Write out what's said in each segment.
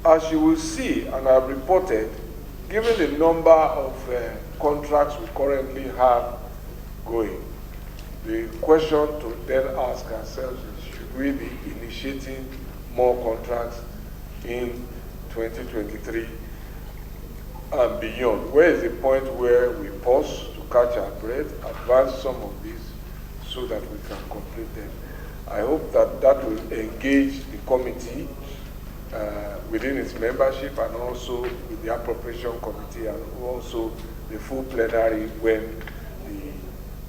As you will see, and I've reported, given the number of contracts we currently have going, the question to then ask ourselves is, should we be initiating more contracts in 2023 and beyond? Where is the point where we pause to catch our breath, advance some of these so that we can complete them? I hope that that will engage the committee within its membership and also with the appropriation committee and also the full plenary when the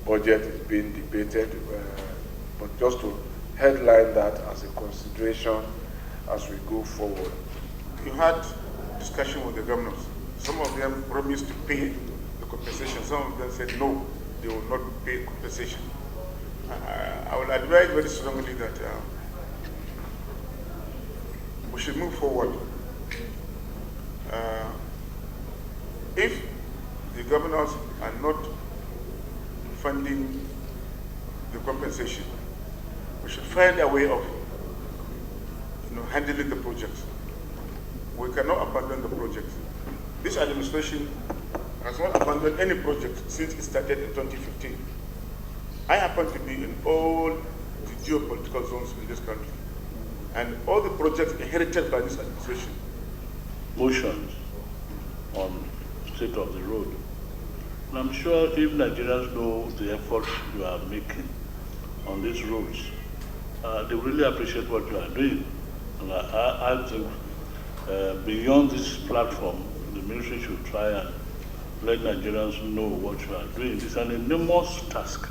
budget is being debated. But just to headline that as a consideration as we go forward. You had discussion with the governors. Some of them promised to pay the compensation. Some of them said no, they will not pay compensation. I will advise very strongly that we should move forward. If the governors are not funding the compensation, we should find a way of handling the projects. We cannot abandon the projects. This administration has not abandoned any project since it started in 2015. I happen to be in all the geopolitical zones in this country, and all the projects inherited by this administration. Motions on state of the road. And I'm sure if Nigerians know the efforts you are making on these roads, they really appreciate what you are doing. And I think beyond this platform, the ministry should try and let Nigerians know what you are doing. It's an enormous task.